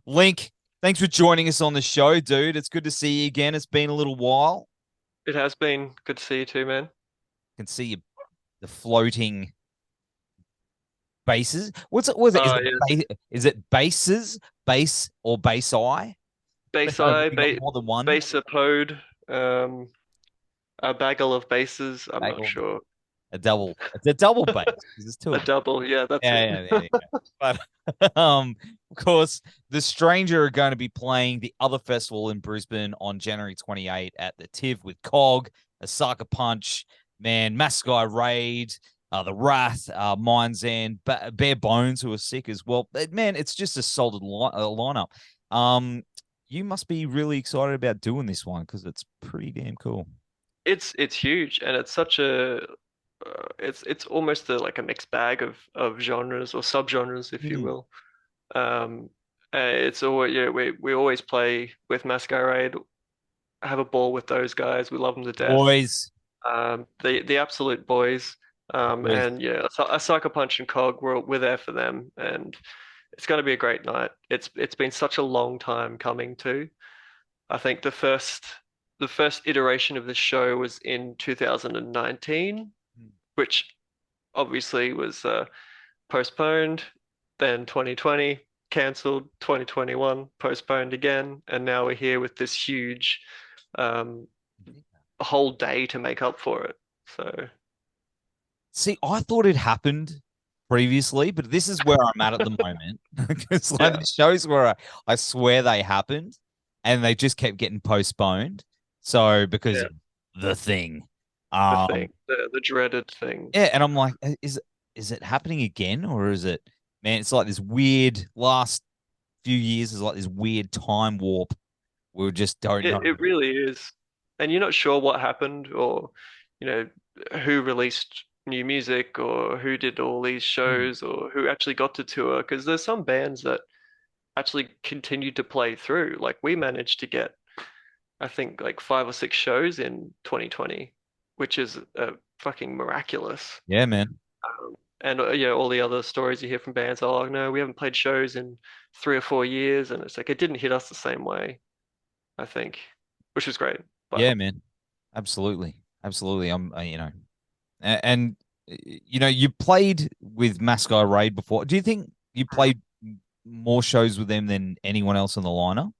Linc, thanks for joining us on the show, dude. It's good to see you again. It's been a little while. It has been good to see you too, man. I can see you, the floating bases. What's it? Was it? Is Oh, it, yes. is it bases, base, or base eye? I Base don't know if eye, you got more than one. base upload, a bagel of bases. I'm not Bagel, sure. a double. It's a double base because there's two A of them. double, yeah, that's it. Yeah, yeah, there you go. But of course, the Stranger are going to be playing the other festival in Brisbane on January 28 at the TIV with Cog, Osaka Punch, man, Maskai Raid, the Wrath, Mind's End, Bare Bones, who are sick as well. Man, it's just a solid lineup. You must be really excited about doing this one because it's pretty damn cool. It's huge, and it's such a it's almost like a mixed bag of genres or subgenres, if you Hmm. will. Um, it's always yeah, we always play with Masquerade, have a ball with those guys. We love them to death. Boys, The absolute boys. boys. And yeah, a sucker punch and cog. We're there for them, and it's going to be a great night. It's been such a long time coming too. I think the first iteration of this show was in 2019, which obviously was postponed. Then 2020 cancelled, 2021 postponed again, and now we're here with this huge um, whole day to make up for it. So. See, I thought it happened previously, but this is where I'm at the moment. Because like Yeah, the shows where I swear they happened and they just kept getting postponed. So because yeah, of the thing. the Um thing, the dreaded thing. yeah, and I'm like, is it happening again? Or is it, man, it's like this weird last few years is like this weird time warp. We just don't know. It really is. And you're not sure what happened or, you know, who released new music or who did all these Hmm. shows or who actually got to tour. Because there's some bands that actually continued to play through. Like we managed to get, I think, like 5 or 6 shows in 2020, which is fucking miraculous. Yeah, man. And yeah, all the other stories you hear from bands are like, no, we haven't played shows in 3 or 4 years, and it's like it didn't hit us the same way, I think, which was great. But Yeah, man. Absolutely. Absolutely. And you played with Mascot Raid before. Do you think you played more shows with them than anyone else in the lineup?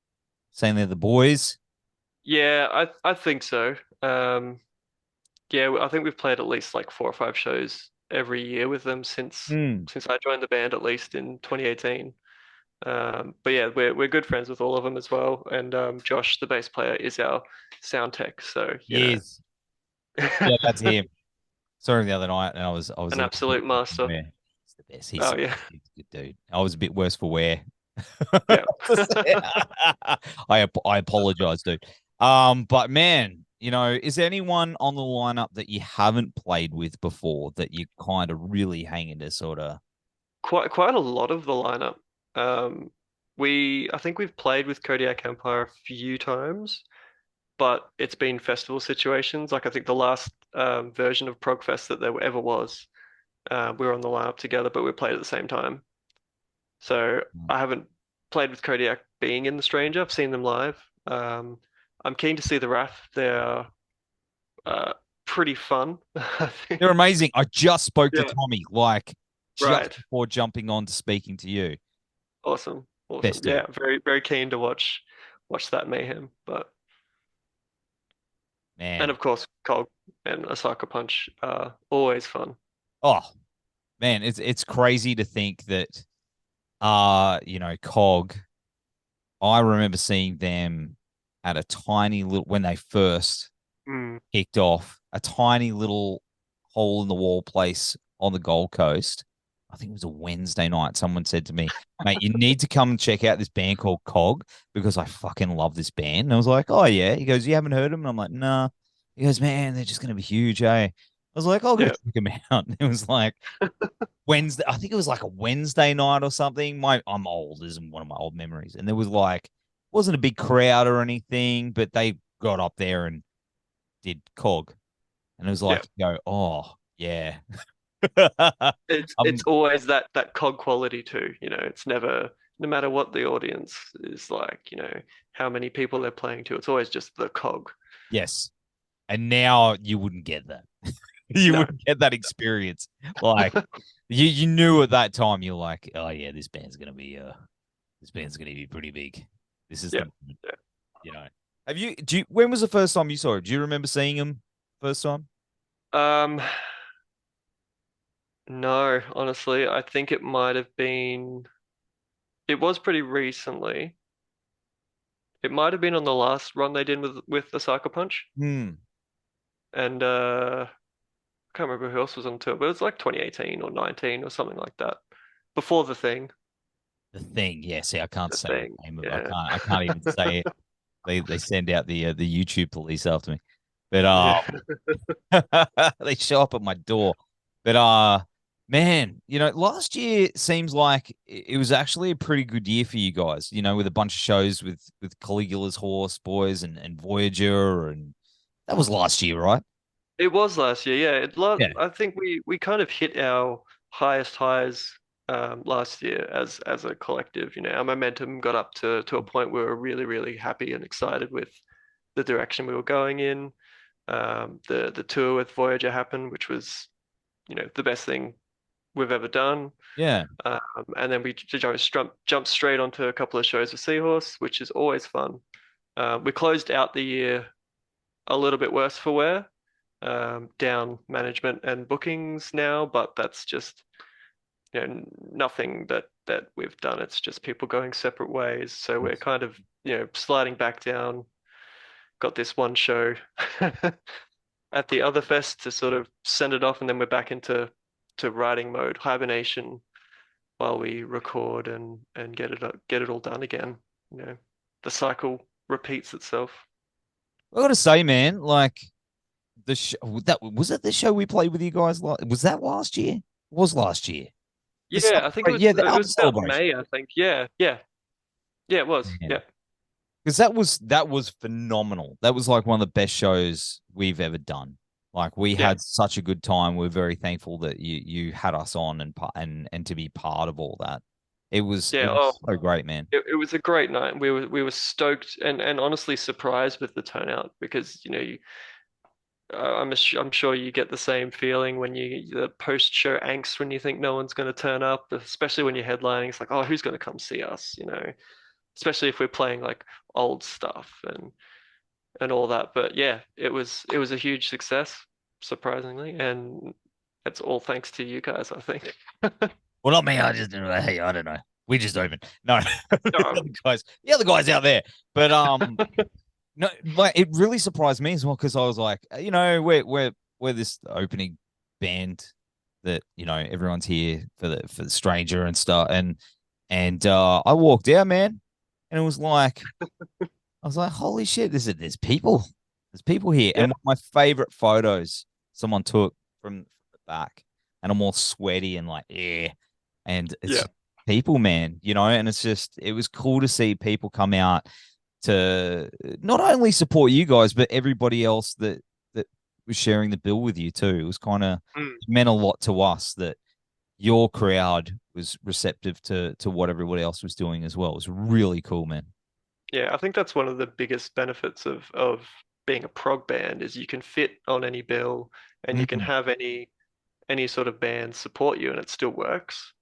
Saying they're the boys. yeah, I think so. Yeah, I think we've played at least like 4 or 5 shows every year with them since Hmm. since I joined the band, at least in 2018. But yeah, we're good friends with all of them as well. And Josh, the bass player, is our sound tech, so Yes. Yeah, that's him. Saw him the other night, and I was an a little bit absolute worse for master. wear. He's the best. He's Oh yeah, he's a good dude. I was a bit worse for wear. yeah. I apologize, dude. But man, is there anyone on the lineup that you haven't played with before that you kind of really hanging to sort of? Quite a lot of the lineup. Um, I think we've played with Kodiak Empire a few times, but it's been festival situations. Like I think the last version of Progfest that there ever was, we were on the lineup together, but we played at the same time. So I haven't played with Kodiak being in the Stranger. I've seen them live. I'm keen to see the Wrath. They're uh, pretty fun, I They're think. amazing. I just spoke to Yeah, Tommy, like just right. before jumping on to speaking to you. Awesome. Awesome. Best dude, Yeah, very, very keen to watch that mayhem. But and man. of course, Cog and Osaka Punch are always fun. Oh man, it's crazy to think that Cog. I remember seeing them at a tiny little when they first Mm, kicked off, a tiny little hole in the wall place on the Gold Coast. I think it was a Wednesday night. Someone said to me, mate, you need to come and check out this band called Cog because I fucking love this band. And I was like, oh, yeah. He goes, you haven't heard them? And I'm like, nah. He goes, man, they're just going to be huge, eh? I was like, I'll go yeah. check them out. And it was like Wednesday. I think it was like a Wednesday night or something. I'm old. This is one of my old memories. And there was like, wasn't a big crowd or anything, but they got up there and did Cog. And it was Yeah. like, oh yeah. It's always that cog quality too. It's never, no matter what the audience is like, how many people they're playing to, it's always just the cog. Yes. And now you wouldn't get that. You No. wouldn't get that experience. Like you knew at that time, you're like, oh yeah, this band's gonna be pretty big. This is Yeah. the Yeah. you know. When was the first time you saw it? Do you remember seeing him first time? Um, no, honestly, I think it might have been, it was pretty recently. It might have been on the last run they did with the Osaka Punch. Hmm. And I can't remember who else was on tour, but it was like 2018 or 19 or something like that. Before the thing. The Thing. Yeah, see, I can't The say the thing. name of it. Yeah. I can't even say it. They send out the YouTube police after me. But Yeah. they show up at my door. But man, last year seems like it was actually a pretty good year for you guys, with a bunch of shows with Caligula's Horse boys and Voyager, and that was last year, right? It was last year, yeah. Yeah. I think we kind of hit our highest highs last year as a collective. Our momentum got up to a point where we were really, really happy and excited with the direction we were going in. The tour with Voyager happened, which was, the best thing we've ever done. Yeah. Um, and then we just jumped straight onto a couple of shows with Seahorse, which is always fun. We closed out the year a little bit worse for wear, down management and bookings now, but that's just nothing that we've done. It's just people going separate ways. So we're kind of sliding back down. Got this one show at the other fest to sort of send it off, and then we're back into writing mode, hibernation, while we record and get it all done again. The cycle repeats itself. I gotta say, man, like the show that was it the show we played with you guys, was that last year? It was last year. Yeah, I think it Yeah, was the it album was about celebration. May, I think. Yeah, yeah, yeah, it was. Man. Yeah, Because that was phenomenal. That was like one of the best shows we've ever done. Like we yeah, had such a good time. We're very thankful that you had us on and to be part of all that. It yeah. Oh, was so great, man. it was a great night. We were stoked and honestly surprised with the turnout because I'm sure you get the same feeling when the post show angst when you think no one's going to turn up, especially when you're headlining. It's like, oh, who's going to come see us? Especially if we're playing like old stuff and all that. But yeah, it was a huge success, surprisingly, and it's all thanks to you guys, I think. Well, not me. Hey, I don't know. We just opened. No, Um, the other guys out there. But no, like it really surprised me as well because I was like, we're this opening band that everyone's here for the stranger and stuff, and I walked out, man, and it was like I was like, holy shit, there's people here, yeah, and one of my favorite photos someone took from the back, and I'm all sweaty and like, yeah, and it's yeah, just people, man, and it was cool to see people come out to not only support you guys, but everybody else that was sharing the bill with you too. It was kind of mm, meant a lot to us that your crowd was receptive to what everybody else was doing as well. It was really cool, man. yeah. I think that's one of the biggest benefits of being a prog band is you can fit on any bill and you can Mm, have any sort of band support you and it still works.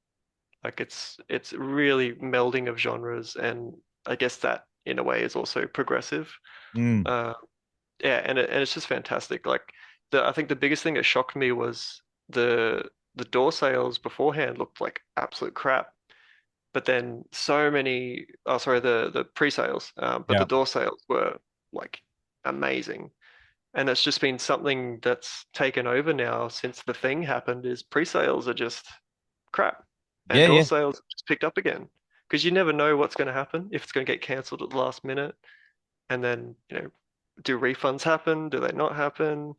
Like it's really melding of genres, and I guess that in a way is also progressive. mm. Uh, yeah, and it's just fantastic. Like I think the biggest thing that shocked me was the door sales beforehand looked like absolute crap, but then oh sorry, the pre-sales, but Yeah. the door sales were like amazing. And it's just been something that's taken over now since the thing happened is pre-sales are just crap and Yeah, door yeah. sales just picked up again because you never know what's going to happen if it's going to get cancelled at the last minute and then do refunds happen, do they not happen,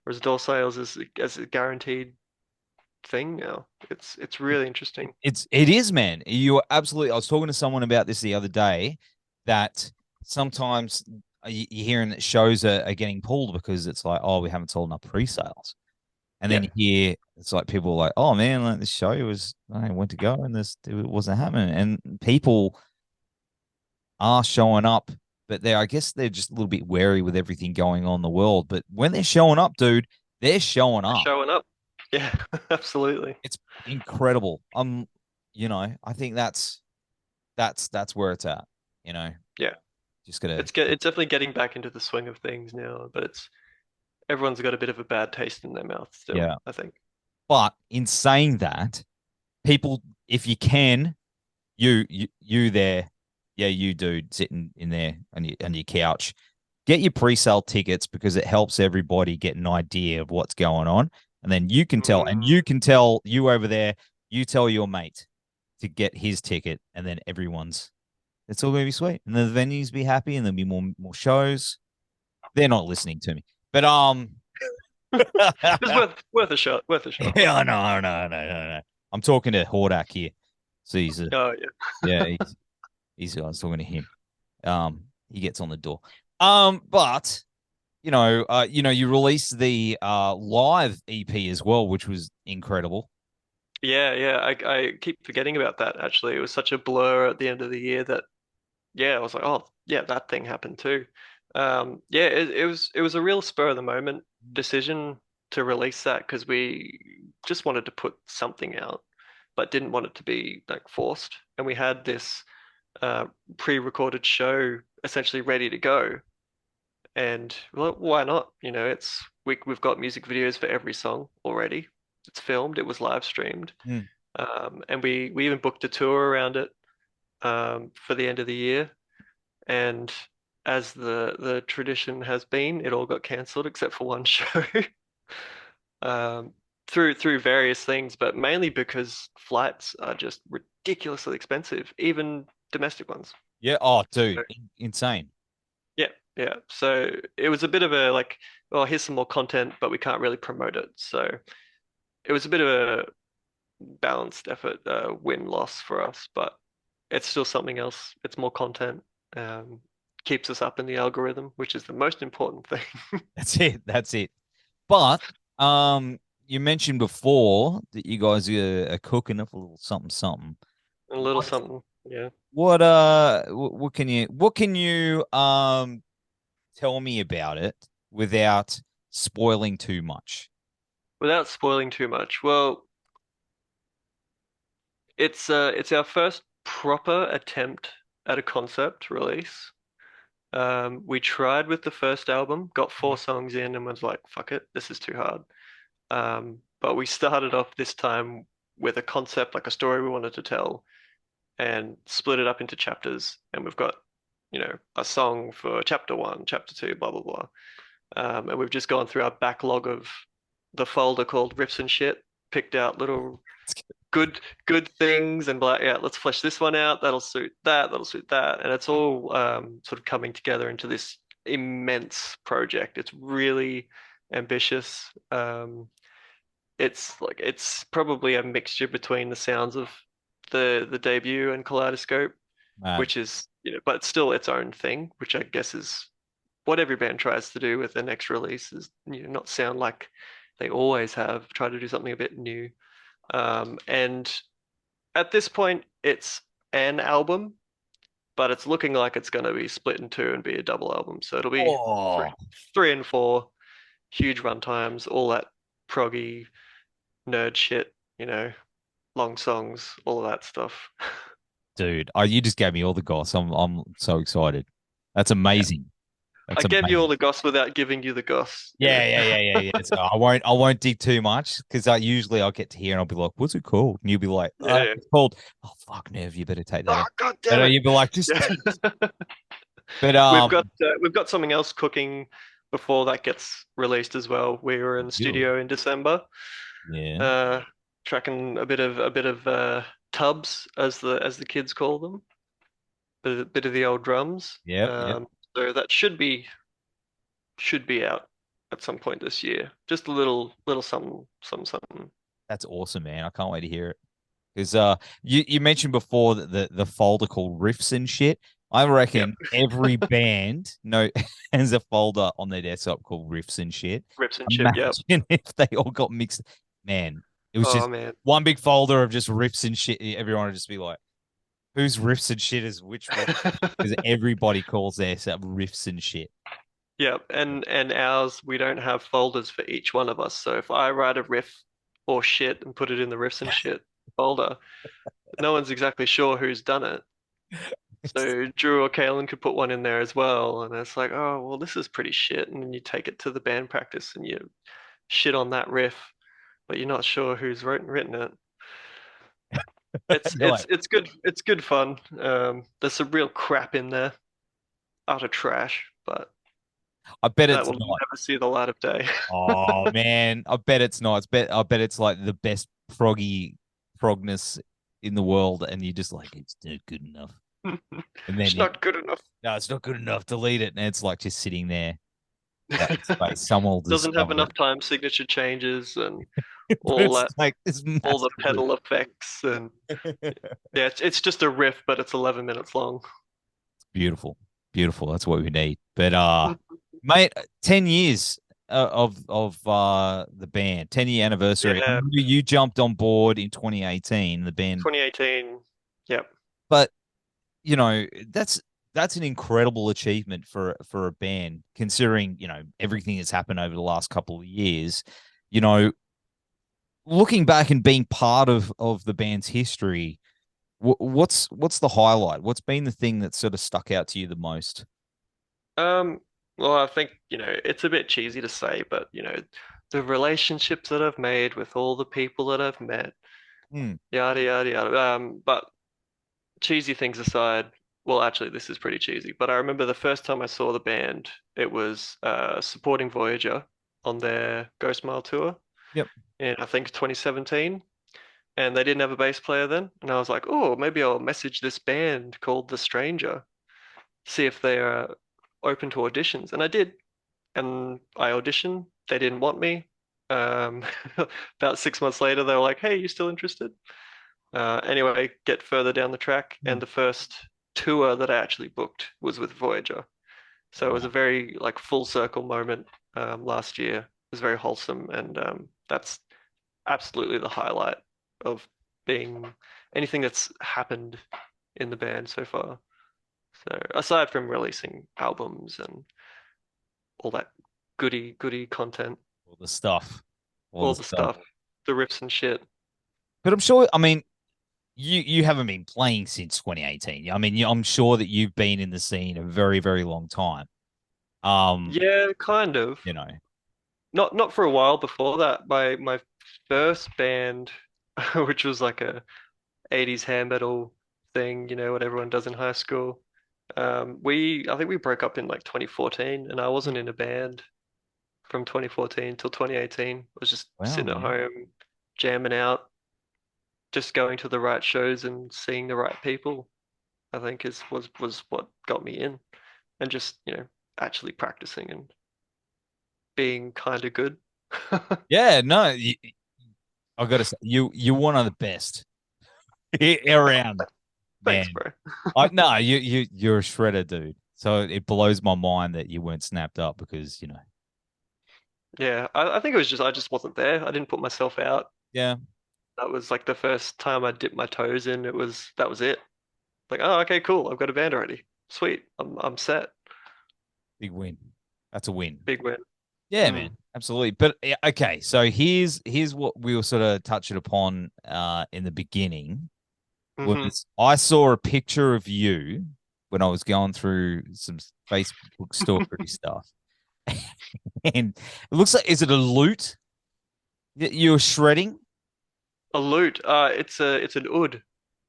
whereas door sales is as a guaranteed thing now. It's really interesting. It is, man. You are absolutely. I was talking to someone about this the other day that sometimes you're hearing that shows are getting pulled because it's like, oh, we haven't sold enough pre-sales. And Yeah, then you hear it's like people are like, oh man, like this show was I went to go and this it wasn't happening. And people are showing up, but I guess they're just a little bit wary with everything going on in the world. But when they're showing up, dude, they're showing they're up. showing up. Yeah, absolutely. It's incredible. I think that's where it's at. You know, Yeah, just gotta it's definitely getting back into the swing of things now, but it's everyone's got a bit of a bad taste in their mouth still, yeah. I think. But in saying that, people, if you can, you there, yeah, you dude sitting in there on your couch, get your pre-sale tickets because it helps everybody get an idea of what's going on, and then Mm, you can tell you over there, you tell your mate to get his ticket, and then it's all gonna be sweet, and the venues be happy, and there'll be more shows. They're not listening to me, but it's worth a shot, worth a shot. yeah, no. I'm talking to Hordak here. So Oh yeah. yeah, I was talking to him. He gets on the door. But you released the live EP as well, which was incredible. Yeah, yeah. I keep forgetting about that actually. It was such a blur at the end of the year that yeah, I was like, oh yeah, that thing happened too. Yeah, it was a real spur of the moment decision to release that because we just wanted to put something out, but didn't want it to be like forced. And we had this uh pre-recorded show essentially ready to go. And well, why not? We've got music videos for every song already. It's filmed, it was live streamed. Mm. And we even booked a tour around it for the end of the year. And as the tradition has been, it all got cancelled except for one show. um, through various things, but mainly because flights are just ridiculously expensive, even domestic ones. Yeah. Oh, So, dude, insane. yeah, yeah. So it was a bit of a like, well, here's some more content, but we can't really promote it. So it was a bit of a balanced effort, win-loss for us, but it's still something else. It's more content, um, keeps us up in the algorithm, which is the most important thing. That's it. That's it. But you mentioned before that you guys are cooking up a little something, something. A little something, yeah. What can you tell me about it without spoiling too much? Without spoiling too much, well, it's our first proper attempt at a concept release. We tried with the first album, got 4 songs in, and was like, "Fuck it, this is too hard." But we started off this time with a concept, like a story we wanted to tell, and split it up into chapters. And we've got, a song for chapter one, chapter two, blah blah blah. And we've just gone through our backlog of the folder called Riffs and Shit, picked out little good things and like, yeah, let's flesh this one out. That'll suit that. That'll suit that. And it's all sort of coming together into this immense project. It's really ambitious. It's probably a mixture between the sounds of the debut and Kaleidoscope, Mad. which is, but it's still its own thing, which I guess is what every band tries to do with their next release is, not sound like they always have, try to do something a bit new. And at this point, it's an album, but it's looking like it's going to be split in two and be a double album. So it'll be Oh, three and four, huge run times, all that proggy nerd shit, long songs, all of that stuff. dude, you just gave me all the goss. I'm so excited. That's Yeah. amazing. I That's gave you all amazing. the goss without giving you the goss. Yeah. So I won't dig too much because I'll get to hear and I'll be like, "What's it called?" And you'll be like, Yeah. "It's called." Oh fuck, Nev, you better take that Oh, out. God But damn it. you'll be like, just. Yeah. But We've got something else cooking before that gets released as well. We were in the you, studio in December, yeah, uh, tracking a bit of tubs as the kids call them, bit of the old drums. yep. So that should be out at some point this year. Just a little something. That's awesome, man. I can't wait to hear it. Because you mentioned before that the folder called riffs and shit. I Yep. reckon every band has a folder on their desktop called riffs and shit. Rips and chip. Yep. Imagine if they all got mixed. Man, it was Oh just man. one big folder of just riffs and shit. Everyone would just be like, whose riffs and shit is which riff? Because everybody calls their stuff riffs and shit. Yep. And ours, we don't have folders for each one of us. So if I write a riff or shit and put it in the riffs and shit folder, no one's exactly sure who's done it. So Drew or Kalen could put one in there as well, and it's like, oh well, this is pretty shit. And then you take it to the band practice and you shit on that riff, but you're not sure who's written it. It's You're it's like, it's good fun. There's some real crap in there, utter trash, but I bet that it's will not. never see the light of day. Oh man, I bet it's not. I bet it's like the best progness in the world, and you just like it's not good enough. And then It's you not good enough. no, it's not good enough. Delete it, and it's like just sitting there out in space. Someone will Doesn't have discover enough it. time signature changes and But all it's that, like this all the massive riff. pedal effects and yeah, it's just a riff, but it's 11 minutes long. Beautiful, beautiful. That's what we need. But mate, 10 years of the band, 10-year anniversary. I Yeah, remember you jumped on board in 2018. The band, 2018. Yep. but you know that's an incredible achievement for a band, considering everything that's happened over the last couple of years. You know, looking back and being part of the band's history, what's the highlight? What's been the thing that sort of stuck out to you the most? Um, well, I think, it's a bit cheesy to say, but, the relationships that I've made with all the people that I've met, Hmm. yada, yada, yada. But cheesy things aside, well, actually, this is pretty cheesy, but I remember the first time I saw the band, it was supporting Voyager on their Ghost Mile tour Yep. in, I think, 2017. And they didn't have a bass player then. And I was like, oh, maybe I'll message this band called The Stranger, see if they are open to auditions. And I did. And I auditioned. They didn't want me. Um, about 6 months later, they were like, hey, you still interested? Anyway, get further down the track. Hmm. And the first tour that I actually booked was with Voyager. So it was a Wow. very like full circle moment last year. It was very wholesome. And that's absolutely the highlight of being anything that's happened in the band so far. So aside from releasing albums and all that goody content, All the stuff, all all the the stuff. stuff, the riffs and shit. But I'm sure. I mean, you haven't been playing since 2018. I mean, I'm sure that you've been in the scene a very, very long time. Um, Yeah, kind of. you know, Not for a while before that. My first band, which was like a 80s hair metal thing, what everyone does in high school. I think we broke up in like 2014, and I wasn't in a band from 2014 till 2018. I was just wow, sitting at man. home, jamming out, just going to the right shows and seeing the right people. I think was what got me in, and just actually practicing and being kind of good. Yeah, no, I got to say, you're one of the best around, Thanks, man. bro. I no, you're a shredder, dude. So it blows my mind that you weren't snapped up because Yeah, I think it was just I just wasn't there. I didn't put myself out. yeah, That was like the first time I dipped my toes in. That was it. Like, oh, okay, cool. I've got a band already. Sweet. I'm set. big win. That's a win. Big win. Yeah, man, Mm. absolutely. But yeah, okay, so here's what we were sort of touching upon in the beginning Hmm. was I saw a picture of you when I was going through some Facebook stalkery stuff, and it looks like is it a lute that you're shredding? A lute. It's an oud,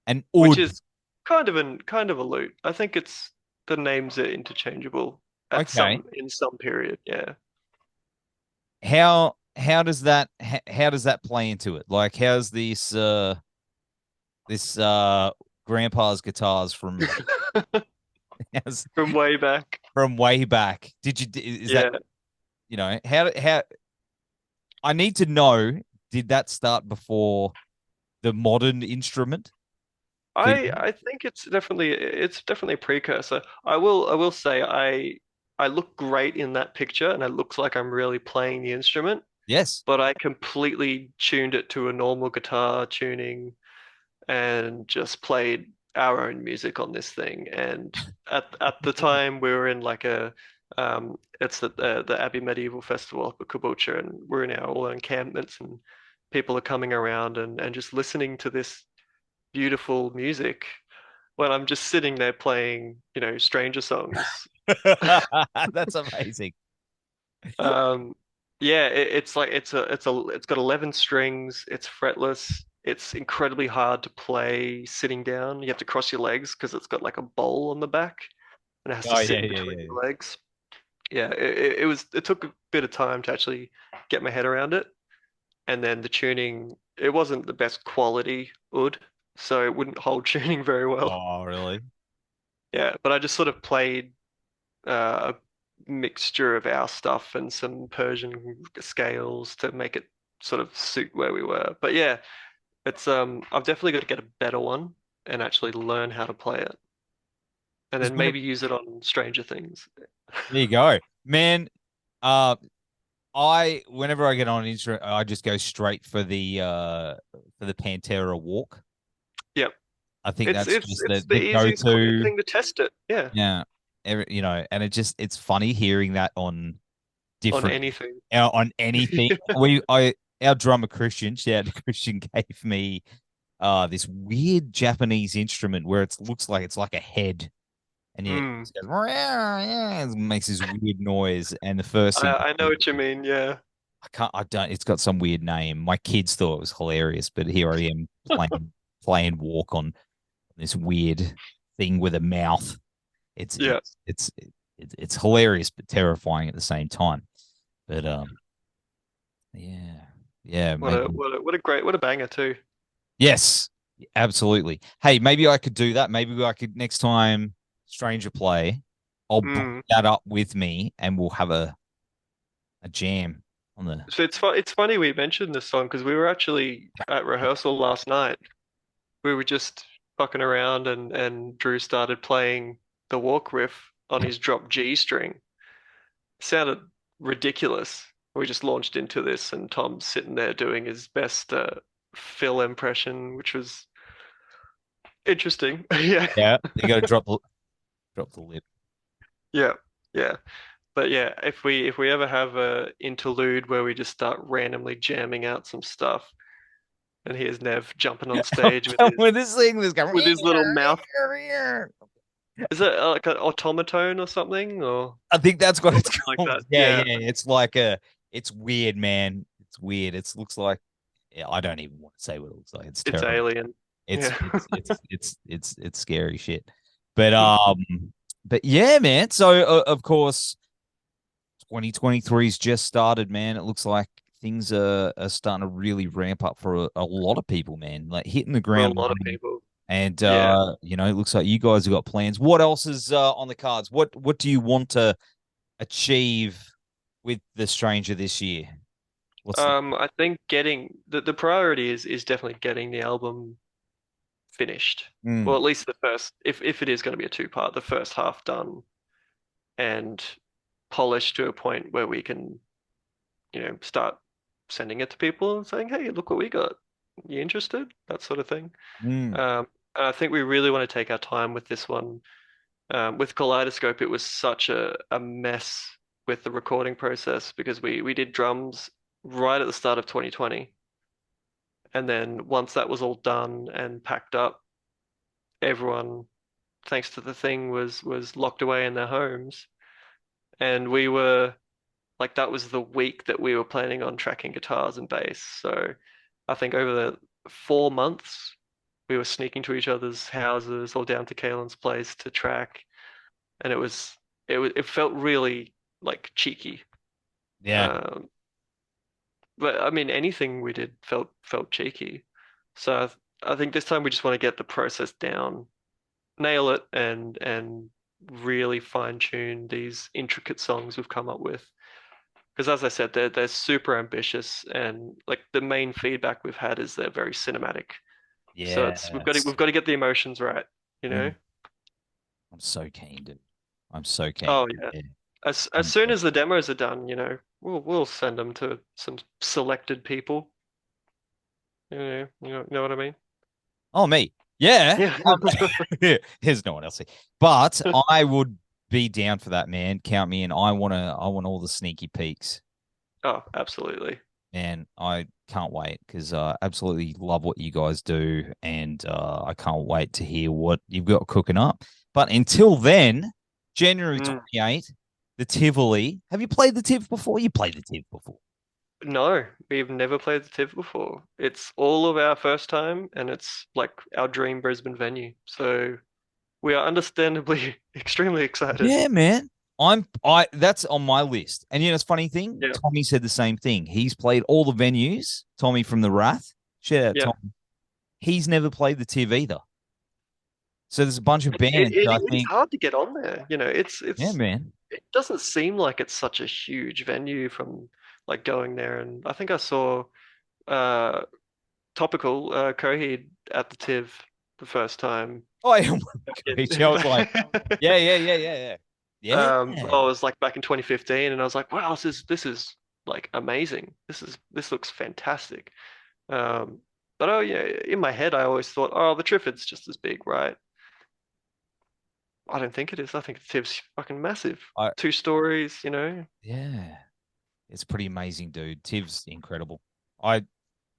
An which oud. is kind of a lute. I think it's the names are interchangeable at Okay. some period. Yeah. How does that play into it? Like how's this grandpa's guitars from how's, From way back. from way back? Did you is that Yeah. how I need to know, did that start before the modern instrument? Could I think it's definitely a precursor. I will say I look great in that picture and it looks like I'm really playing the instrument, yes. but I completely tuned it to a normal guitar tuning and just played our own music on this thing. And at the time, we were in like it's the Abbey Medieval Festival up at Caboolture, and we're in our all encampments, and people are coming around and just listening to this beautiful music when I'm just sitting there playing, stranger songs. That's amazing. Um, yeah, it's like it's got 11 strings, it's fretless, it's incredibly hard to play sitting down. You have to cross your legs because it's got like a bowl on the back and it has to Oh yeah, sit yeah, between yeah. your legs. Yeah, it took a bit of time to actually get my head around it. And then the tuning, it wasn't the best quality wood, so it wouldn't hold tuning very well. Oh, really? Yeah, but I just sort of played a mixture of our stuff and some Persian scales to make it sort of suit where we were. But yeah, it's I've definitely got to get a better one and actually learn how to play it, and Because then maybe use it on Stranger Things. there you go, man. Uh, I whenever I get on an instrument, I just go straight for the Pantera walk. Yep, I think it's that's it's just it's the the easiest, quickest go-to. thing to test it. Yeah, Yeah, and it's funny hearing that on on different anything. on anything. Our drummer Christian, shout out to Christian, gave me this weird Japanese instrument where it looks like it's like a head, and it Mm, just goes, "Meow, yeah," it makes this weird noise. And the first thing I know what you mean. Yeah. I don't. It's got some weird name. My kids thought it was hilarious, but here I am playing walk on this weird thing with a mouth. It's Yeah. it's it's it's hilarious but terrifying at the same time. But yeah, yeah, maybe What a banger too. yes, absolutely. Hey, maybe I could do that. Maybe I could next time Stranger play. I'll bring Mm. that up with me, and we'll have a jam on the. So it's funny we mentioned this song because we were actually at rehearsal last night. We were just fucking around and Drew started playing the walk riff on his drop G string. Sounded ridiculous. We just launched into this and Tom's sitting there doing his best Phil impression, which was interesting. Yeah. Yeah, you got to drop the lip. Yeah. Yeah. But yeah, if we ever have a interlude where we just start randomly jamming out some stuff, and here's Nev jumping on stage with his With this thing, this guy. with his little mouth. Is it like an automaton or something, or I think that's what it's something like called. that? Yeah, Yeah, yeah. It's like a. It's weird, man. It's weird. It looks like. Yeah, I don't even want to say what it looks like. It's it's terrible. alien. It's Yeah. it's it's it's scary shit. But but yeah, man. So of course, 2023's just started, man. It looks like things are starting to really ramp up for a lot of people, man. Like hitting the For a ground lot of running. people. And Yeah. it looks like you guys have got plans. What else is on the cards? What do you want to achieve with the Stranger this year? What's the I think getting the priority is definitely getting the album finished. Well, mm, at least the first, if it is going to be a two-part, the first half done and polished to a point where we can, start sending it to people and saying, "Hey, look what we got. You interested?" That sort of thing. mm, And I think we really want to take our time with this one. With Kaleidoscope, it was such a mess with the recording process because we did drums right at the start of 2020. And then once that was all done and packed up, everyone, thanks to the thing, was locked away in their homes. And we were like that was the week that we were planning on tracking guitars and bass. So I think over the 4 months, we were sneaking to each other's houses or down to Kalen's place to track, and it felt really like cheeky. yeah. Um, but I mean, anything we did felt cheeky. So I think this time we just want to get the process down, nail it, and really fine tune these intricate songs we've come up with. Because as I said, they're super ambitious, and like the main feedback we've had is they're very cinematic. So Yeah. it's we've got to get the emotions right, you know? Mm, I'm so keen, dude. I'm so keen. Oh yeah. Yeah. As I'm soon so as the demos are done, we'll send them to some selected people. You know what I mean? Oh, me. Yeah. Yeah. There's no one else here. But I would be down for that, man. Count me in. I want all the sneaky peeks. Oh, absolutely. And I can't wait because I absolutely love what you guys do, and I can't wait to hear what you've got cooking up. But until then, January Mm. 28th, the Tivoli. Have you played the Tiv before? You played the Tiv before. No, we've never played the TIFF before. It's all of our first time, and it's like our dream Brisbane venue. So we are understandably extremely excited. Yeah, man. I that's on my list. And you know, it's funny thing. Yeah, Tommy said the same thing. He's played all the venues. Tommy from the Wrath. Shout out yeah. Tommy. He's never played the Tiv either. So there's a bunch of It, it, bands that I it, it's think, hard to get on there. yeah, man. It doesn't seem like it's such a huge venue from like going there. And I think I saw uh Topical Coheed at the TIV the first time. Oh, yeah, I was like, It- yeah, yeah, yeah, yeah, yeah. I Yeah. was like back in 2015, and I was like, wow, this is like amazing. This looks fantastic. Um, but oh yeah, in my head, I always thought, oh, the Trifid's just as big, right? I don't think it is. I think the TIV's fucking massive. I 2 stories, you know. yeah. It's pretty amazing, dude. Tiv's incredible. I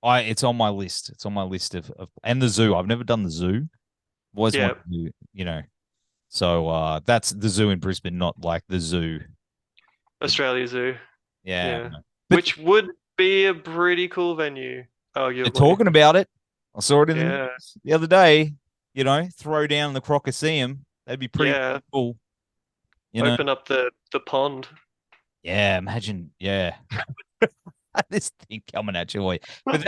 it's on my list. It's on my list of and the zoo. I've never done the zoo. Always Yeah, wanted to do, So that's the zoo in Brisbane, not like the zoo. The, Australia Zoo. yeah. Yeah, But which would be a pretty cool venue, they're arguably. talking about it. I saw it in the Yeah, news the other day. Throw down the Crocoseum. That'd be pretty yeah. cool. You know? Open up the pond. Yeah, imagine, yeah. This thing coming at you. But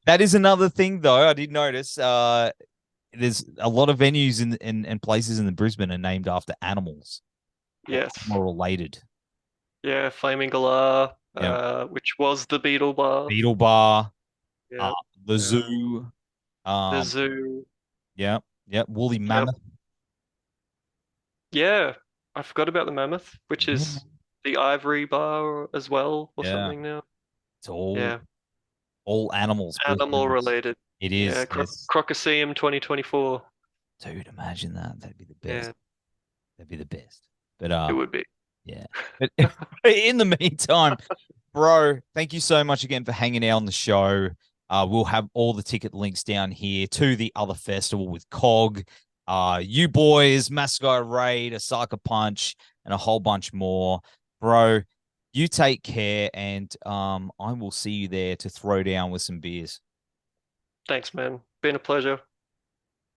that is another thing though. I did notice there's a lot of venues in places in the Brisbane are named after animals or Yes. animal related. Yeah, Flaming Galah, Yeah. which was the Beetle Bar. Beetle Bar, uh, Yeah. the Uh, zoo, the um, zoo. yeah, yeah, woolly Yep. mammoth. Yeah. I forgot about the Mammoth, which Yeah, is the Ivory Bar as well, or yeah. something now. It's all Yeah. all animals. Animal Brisbane. related. It Yeah. is. Yes. Crocoseum 2024. Dude, imagine that. That'd be the best. Yeah, That'd be the best. But it would be. yeah. But in the meantime, bro, thank you so much again for hanging out on the show. We'll have all the ticket links down here to the other festival with Cog, you boys, Mascot Raid, Osaka Punch, and a whole bunch more. Bro, you take care, and I will see you there to throw down with some beers. Thanks, man. Been a pleasure.